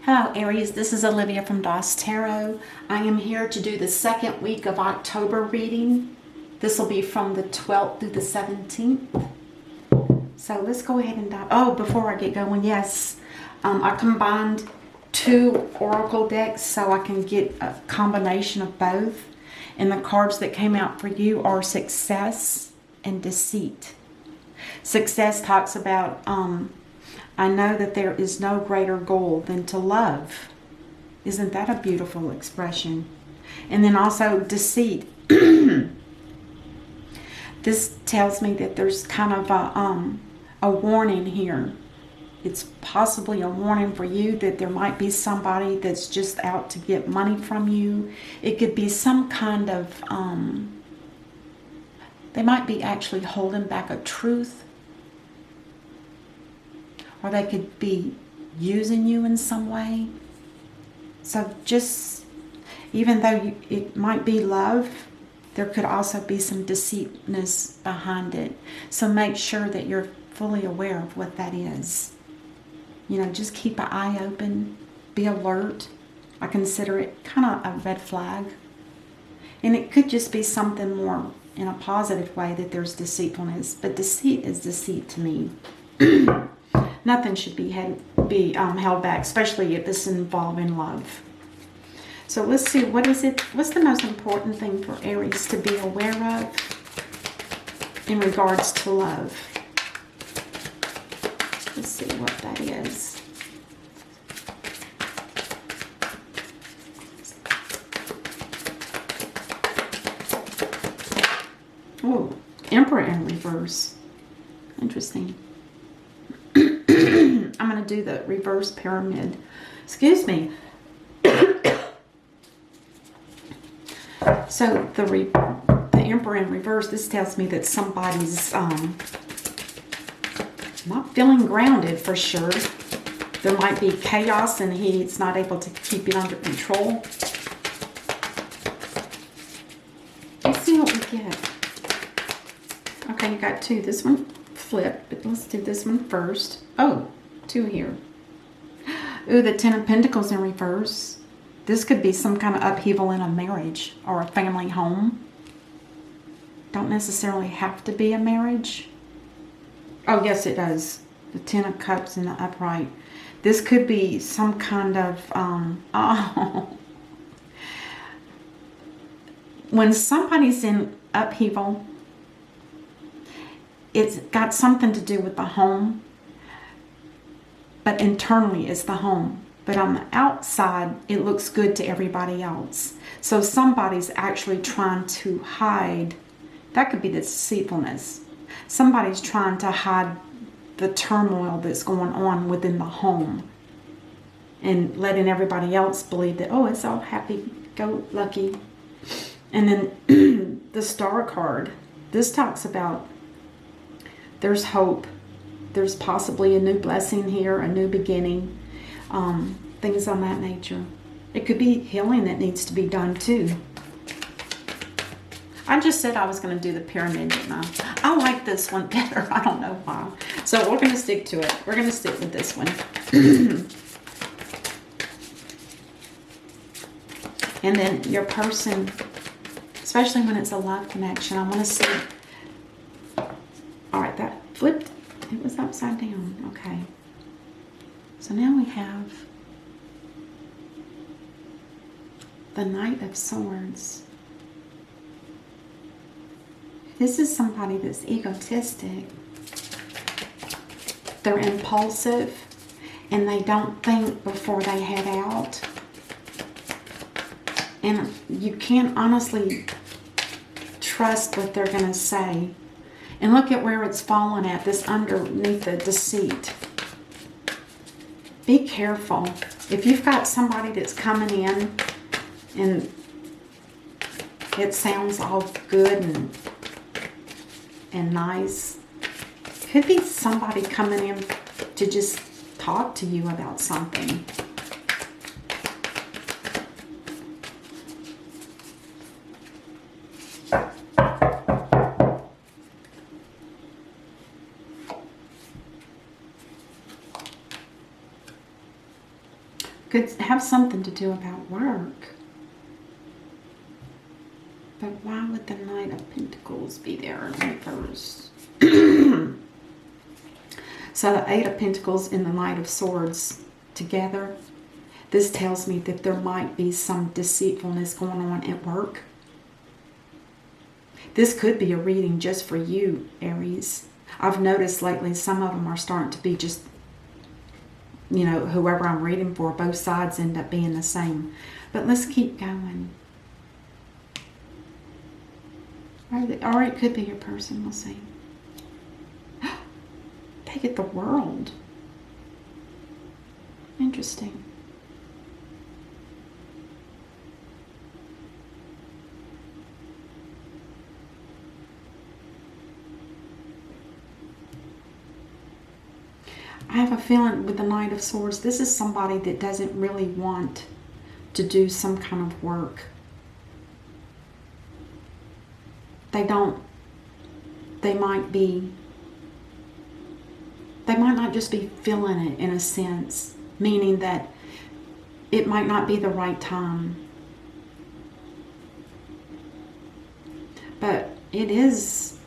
Hello Aries, this is Olivia from DOS Tarot. I am here to do the second week of October reading. This will be from the 12th through the 17th. So let's go ahead and dive. Oh, before I get going, yes, I combined two oracle decks so I can get a combination of both. And the cards that came out for you are Success and Deceit. Success talks about I know that there is no greater goal than to love. Isn't that a beautiful expression? And then also deceit. This tells me that there's kind of a warning here. It's possibly a warning for you that there might be somebody that's just out to get money from you. It could be some kind of, they might be actually holding back a truth. Or they could be using you in some way. So just, even though it might be love, there could also be some deceitness behind it. So make sure that you're fully aware of what that is. You know, just keep an eye open, be alert. I consider it kind of a red flag. And it could just be something more in a positive way that there's deceitfulness. But deceit is deceit to me. Nothing should be held back, especially if it's involving love. So let's see, what's the most important thing for Aries to be aware of in regards to love? Let's see what that is. Oh, Emperor in reverse. Interesting. I'm going to do the reverse pyramid. Excuse me. So the Emperor in reverse, this tells me that somebody's not feeling grounded for sure. There might be chaos and he's not able to keep it under control. Let's see what we get. Okay, you got two. This one flipped, but let's do this one first. Oh, two here. Ooh, the Ten of Pentacles in reverse. This could be some kind of upheaval in a marriage or a family home. Don't necessarily have to be a marriage. Oh, yes, it does. The Ten of Cups in the upright. This could be some kind of, when somebody's in upheaval, it's got something to do with the home. But internally it's the home. But on the outside, it looks good to everybody else. So somebody's actually trying to hide. That could be the deceitfulness. Somebody's trying to hide the turmoil that's going on within the home. And letting everybody else believe that, oh, it's all happy-go-lucky. And then the Star card. This talks about there's hope. There's possibly a new blessing here, a new beginning, things on that nature. It could be healing that needs to be done too. I just said I was going to do the pyramid, didn't I? I like this one better. I don't know why. So we're going to stick to it. We're going to stick with this one. And then your person, especially when it's a love connection, I want to see. All right, that flipped. It was upside down. Okay. So now we have the Knight of Swords. This is somebody that's egotistic. They're impulsive and they don't think before they head out. And you can't honestly trust what they're going to say. And look at where it's fallen at, this underneath the deceit. Be careful. If you've got somebody that's coming in and it sounds all good and nice, could be somebody coming in to just talk to you about something. Could have something to do about work. But why would the Knight of Pentacles be there in reverse? So the Eight of Pentacles and the Knight of Swords together, this tells me that there might be some deceitfulness going on at work. This could be a reading just for you, Aries. I've noticed lately some of them are starting to be just, you know, whoever I'm reading for, both sides end up being the same. But let's keep going. Or it could be your person, we'll see. They get the World. Interesting. I have a feeling with the Knight of Swords, this is somebody that doesn't really want to do some kind of work. They might not just be feeling it in a sense, meaning that it might not be the right time. But it is,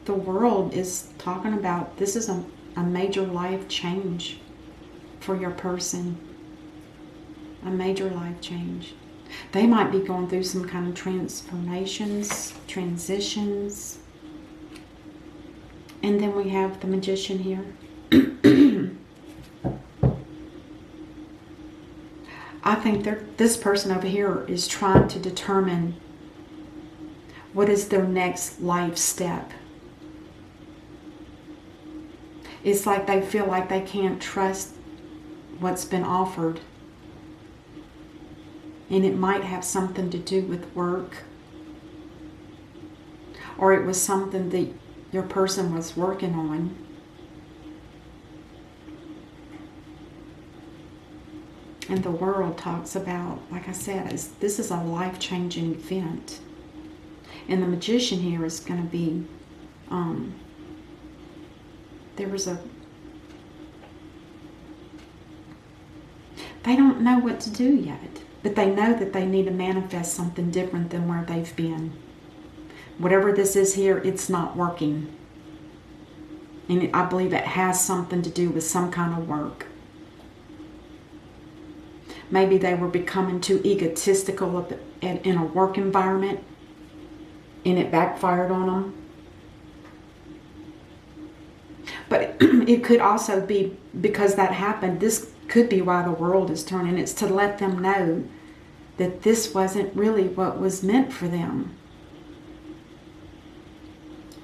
the World is talking about, this is a major life change for your person. A major life change. They might be going through some kind of transformations, transitions. And then we have the Magician here. I think this person over here is trying to determine what is their next life step. It's like they feel like they can't trust what's been offered. And it might have something to do with work. Or it was something that your person was working on. And the World talks about, like I said, this is a life-changing event. And the Magician here is going to be, they don't know what to do yet. But they know that they need to manifest something different than where they've been. Whatever this is here, it's not working. And I believe it has something to do with some kind of work. Maybe they were becoming too egotistical in a work environment, and it backfired on them. But it could also be because that happened. This could be why the World is turning. It's to let them know that this wasn't really what was meant for them.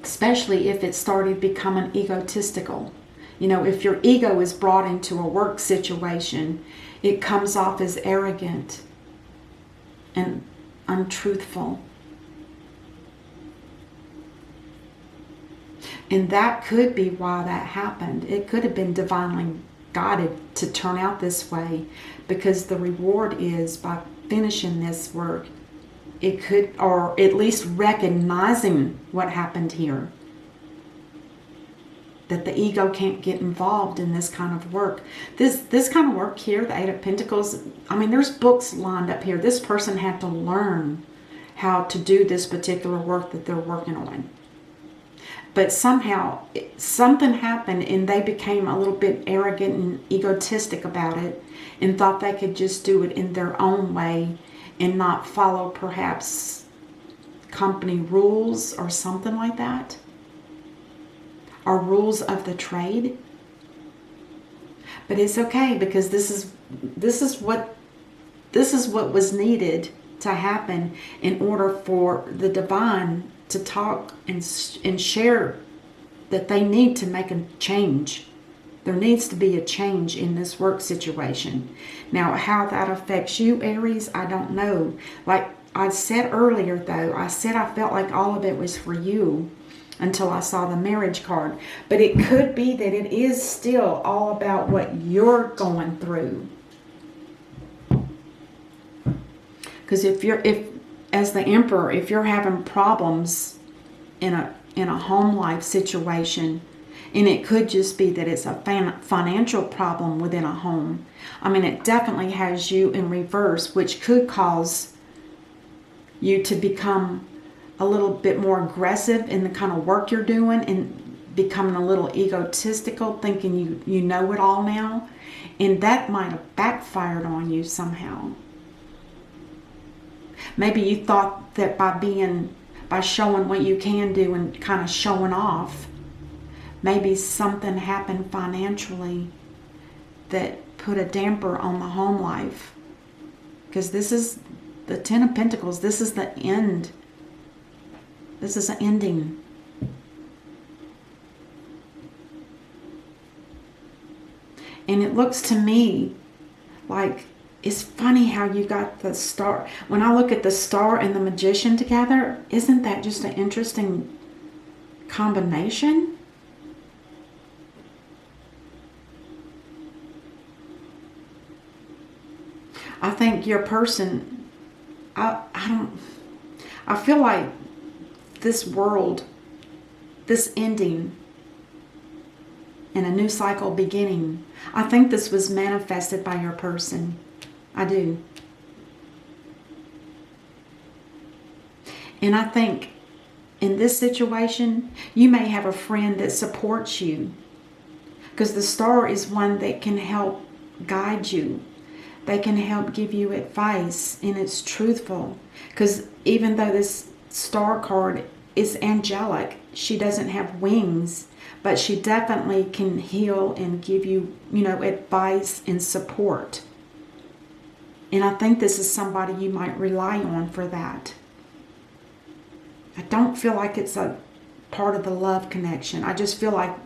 Especially if it started becoming egotistical. You know, if your ego is brought into a work situation, it comes off as arrogant and untruthful. And that could be why that happened. It could have been divinely guided to turn out this way, because the reward is by finishing this work, it could, or at least recognizing what happened here, that the ego can't get involved in this kind of work. This kind of work here, the Eight of Pentacles, I mean, there's books lined up here. This person had to learn how to do this particular work that they're working on. But somehow something happened and they became a little bit arrogant and egotistic about it and thought they could just do it in their own way and not follow perhaps company rules or something like that, or rules of the trade. But it's okay, because this is what was needed to happen in order for the divine to talk and share that they need to make a change. There needs to be a change in this work situation. Now, how that affects you, Aries, I don't know. Like I said earlier, though, I said I felt like all of it was for you until I saw the marriage card. But it could be that it is still all about what you're going through. Because if as the Emperor, if you're having problems in a home life situation, And it could just be that it's a financial problem within a home. I mean, it definitely has you in reverse, which could cause you to become a little bit more aggressive in the kind of work you're doing and becoming a little egotistical, thinking you know it all now. And that might have backfired on you somehow. Maybe you thought that by showing what you can do and kind of showing off, maybe something happened financially that put a damper on the home life. Because this is the Ten of Pentacles. This is the end. This is an ending. And it looks to me like, it's funny how you got the Star. When I look at the Star and the Magician together, isn't that just an interesting combination? I think your person, I feel like this world, this ending and a new cycle beginning, I think this was manifested by your person. I do. And I think in this situation, you may have a friend that supports you, because the Star is one that can help guide you. They can help give you advice, and it's truthful. Because even though this Star card is angelic, she doesn't have wings, but she definitely can heal and give you, advice and support. And I think this is somebody you might rely on for that. I don't feel like it's a part of the love connection. I just feel like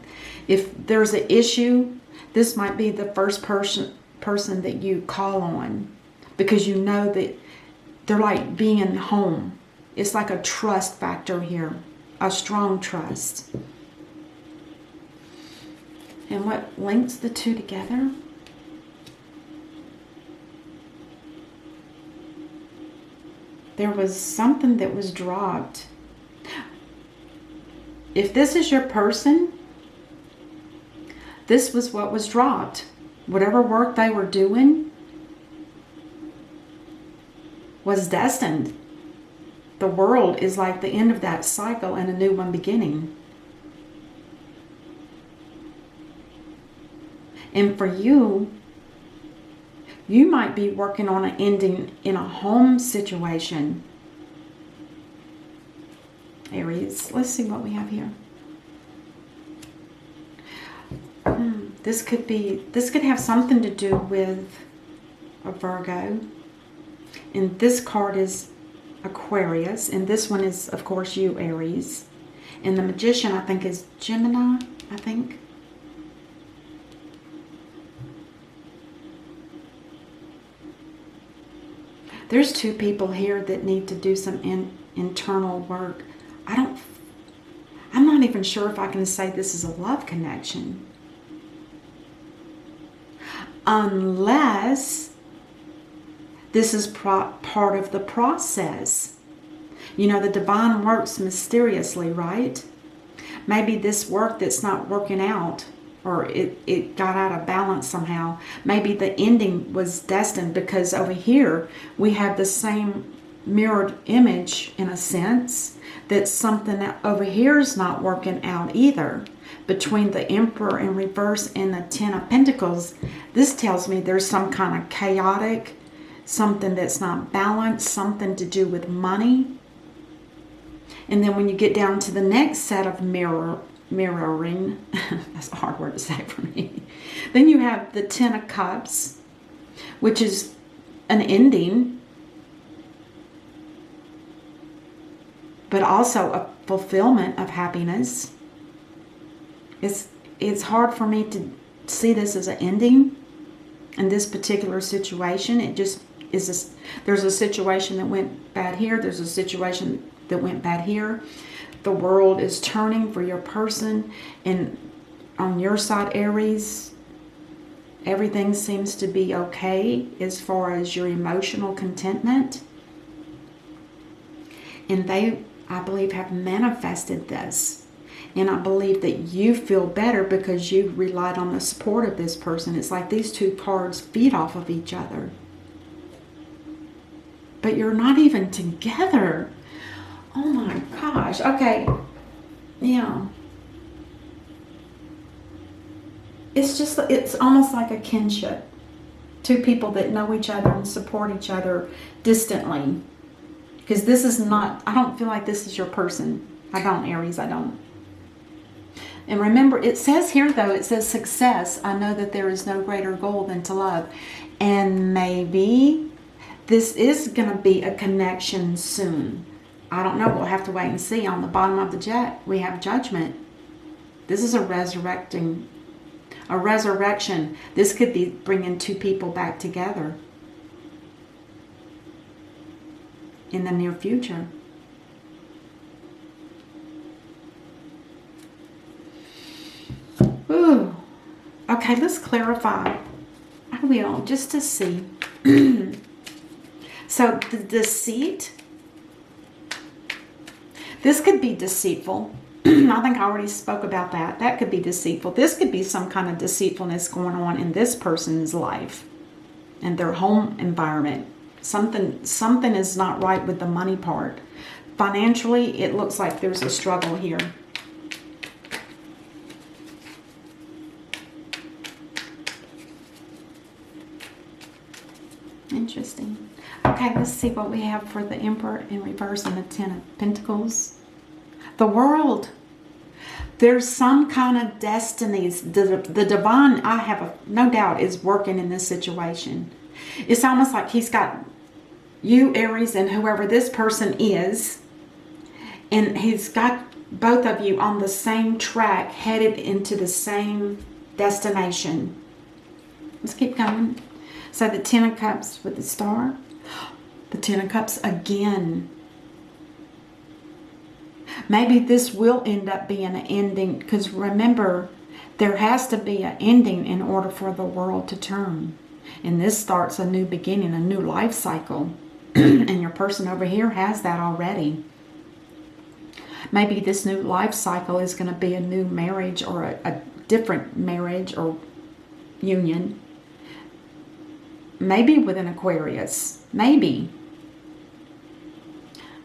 if there's an issue, this might be the first person that you call on, because you know that they're like being home. It's like a trust factor here, a strong trust. And what links the two together? There was something that was dropped. If this is your person, this was what was dropped. Whatever work they were doing was destined. The world is like the end of that cycle and a new one beginning. And for you, you might be working on an ending in a home situation. Aries, let's see what we have here. This could have something to do with a Virgo. And this card is Aquarius. And this one is, of course, you, Aries. And the Magician, I think, is Gemini, I think. There's two people here that need to do some internal work. I'm not even sure if I can say this is a love connection. Unless this is part of the process. The divine works mysteriously, right? Maybe this work that's not working out, or it got out of balance somehow. Maybe the ending was destined, because over here we have the same mirrored image in a sense, that something over here is not working out either. Between the Emperor in reverse and the Ten of Pentacles, this tells me there's some kind of chaotic, something that's not balanced, something to do with money. And then when you get down to the next set of mirroring, that's a hard word to say for me. Then you have the Ten of Cups, which is an ending, but also a fulfillment of happiness. It's hard for me to see this as an ending in this particular situation. It just is. There's a situation that went bad here. There's a situation that went bad here. The world is turning for your person, and on your side, Aries, everything seems to be okay as far as your emotional contentment. And they, I believe, have manifested this. And I believe that you feel better because you relied on the support of this person. It's like these two cards feed off of each other. But you're not even together. Oh my gosh. Okay. Yeah. It's almost like a kinship. Two people that know each other and support each other distantly. Because this is not, I don't feel like this is your person. I don't, Aries, I don't. And remember, it says here though, it says success. I know that there is no greater goal than to love. And maybe this is going to be a connection soon. I don't know. We'll have to wait and see. On the bottom of the jet, we have judgment. This is a resurrection. This could be bringing two people back together in the near future. Ooh. Okay, let's clarify. I will, just to see. So the deceit, this could be deceitful. I think I already spoke about that. That could be deceitful. This could be some kind of deceitfulness going on in this person's life and their home environment. Something is not right with the money part. Financially, it looks like there's a struggle here. Interesting. Okay, let's see what we have for the Emperor in reverse and the Ten of Pentacles. The World. There's some kind of destinies. The divine, I have no doubt, is working in this situation. It's almost like he's got you, Aries, and whoever this person is, and he's got both of you on the same track, headed into the same destination. Let's keep going. So the Ten of Cups with the Star. The Ten of Cups again. Maybe this will end up being an ending, because remember, there has to be an ending in order for the world to turn. And this starts a new beginning, a new life cycle. And your person over here has that already. Maybe this new life cycle is going to be a new marriage, or a different marriage or union. Maybe with an Aquarius. Maybe.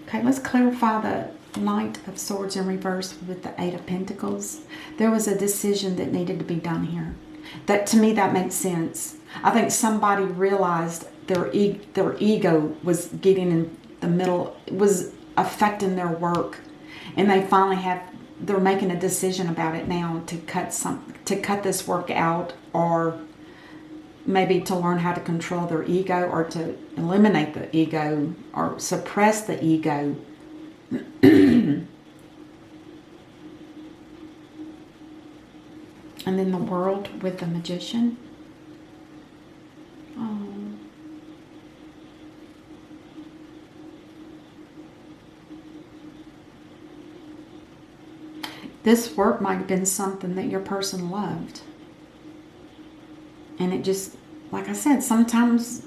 Okay, let's clarify the Knight of Swords in reverse with the Eight of Pentacles. There was a decision that needed to be done here. That, to me, that makes sense. I think somebody realized their ego was getting in the middle, it was affecting their work, and they finally they're making a decision about it now to cut this work out, or maybe to learn how to control their ego, or to eliminate the ego, or suppress the ego. And then the World with the Magician. Oh. This work might have been something that your person loved. And it just, like I said, sometimes,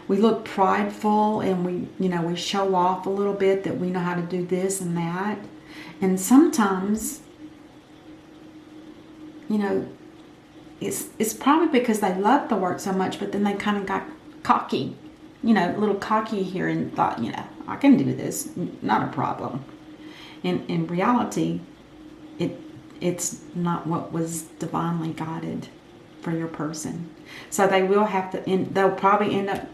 we look prideful, and we show off a little bit that we know how to do this and that. And sometimes, it's probably because they loved the work so much, but then they kind of got cocky, a little cocky here, and thought, I can do this, not a problem. In reality, it's not what was divinely guided for your person. So they will have to, they'll probably end up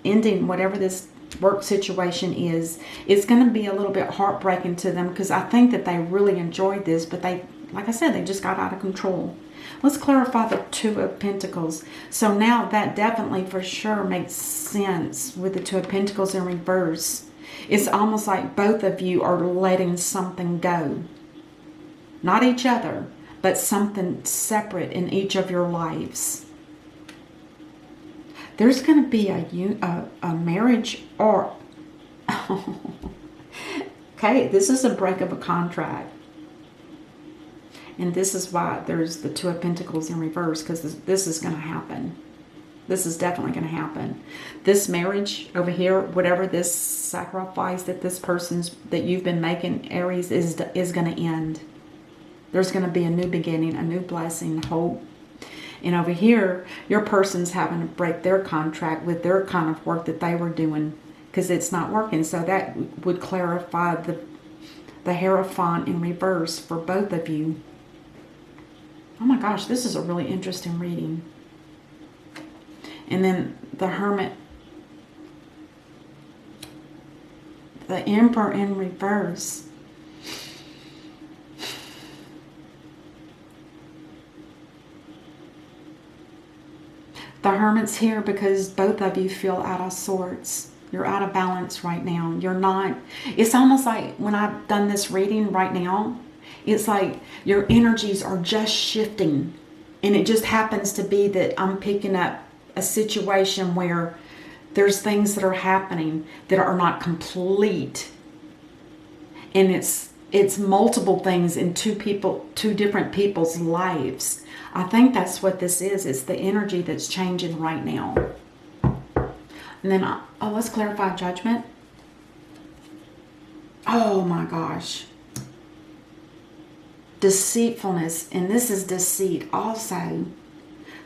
ending whatever this work situation is. It's going to be a little bit heartbreaking to them, because I think that they really enjoyed this, but they, like I said, they just got out of control. Let's clarify the Two of Pentacles. So now that definitely for sure makes sense with the Two of Pentacles in reverse. It's almost like both of you are letting something go. Not each other, but something separate in each of your lives. There's going to be a marriage, or okay, this is a break of a contract. And this is why there's the Two of Pentacles in reverse, because this is going to happen. This is definitely going to happen. This marriage over here, whatever this sacrifice that that you've been making, Aries, is going to end. There's going to be a new beginning, a new blessing, hope. And over here, your person's having to break their contract with their kind of work that they were doing because it's not working. So that would clarify the Hierophant in reverse for both of you. Oh my gosh, this is a really interesting reading. And then the Hermit, the Emperor in reverse. The Hermit's here because both of you feel out of sorts. You're out of balance right now. You're not. It's almost like when I've done this reading right now, it's like your energies are just shifting. And it just happens to be that I'm picking up a situation where there's things that are happening that are not complete. And it's multiple things in two different people's lives. I think that's what this is. It's the energy that's changing right now. And then, let's clarify Judgment. Oh my gosh. Deceitfulness, and this is deceit also.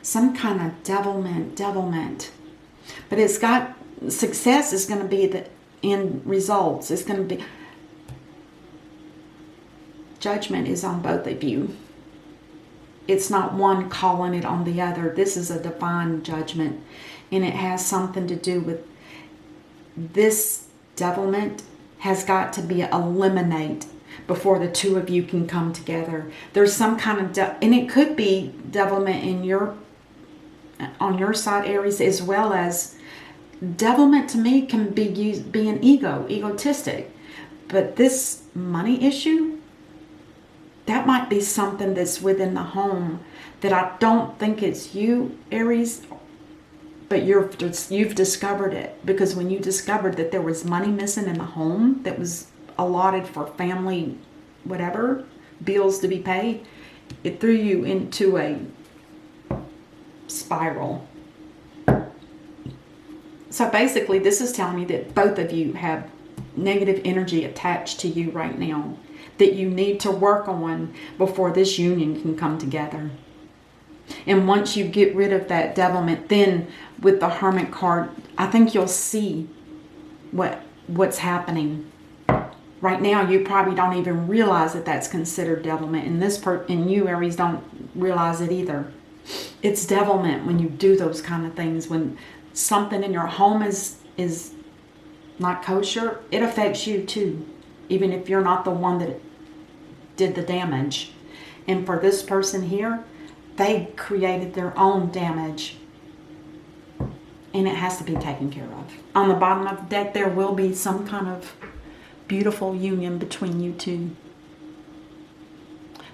Some kind of devilment. But it's got, success is going to be the end results. It's going to be, Judgment is on both of you. It's not one calling it on the other. This is a divine judgment. And it has something to do with this devilment has got to be eliminated before the two of you can come together. There's some kind of, and it could be devilment on your side, Aries, as well as devilment to me can be used being egotistic. But this money issue, that might be something that's within the home that I don't think it's you, Aries, but you've discovered it. Because when you discovered that there was money missing in the home that was allotted for family, whatever, bills to be paid, it threw you into a spiral. So basically, this is telling me that both of you have negative energy attached to you right now that you need to work on before this union can come together. And once you get rid of that devilment, then with the Hermit card, I think you'll see what's happening. Right now, you probably don't even realize that that's considered devilment. And you, Aries, don't realize it either. It's devilment when you do those kind of things. When something in your home is not kosher, it affects you too. Even if you're not the one that did the damage. And for this person here, they created their own damage. And it has to be taken care of. On the bottom of the deck, there will be some kind of beautiful union between you two.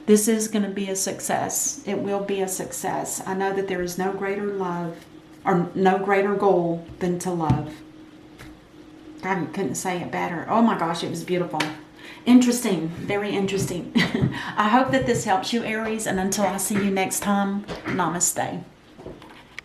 This is going to be a success. It will be a success. I know that there is no greater love or no greater goal than to love. God, couldn't say it better. Oh my gosh, it was beautiful. Interesting. Very interesting. I hope that this helps you, Aries. And until I see you next time, namaste.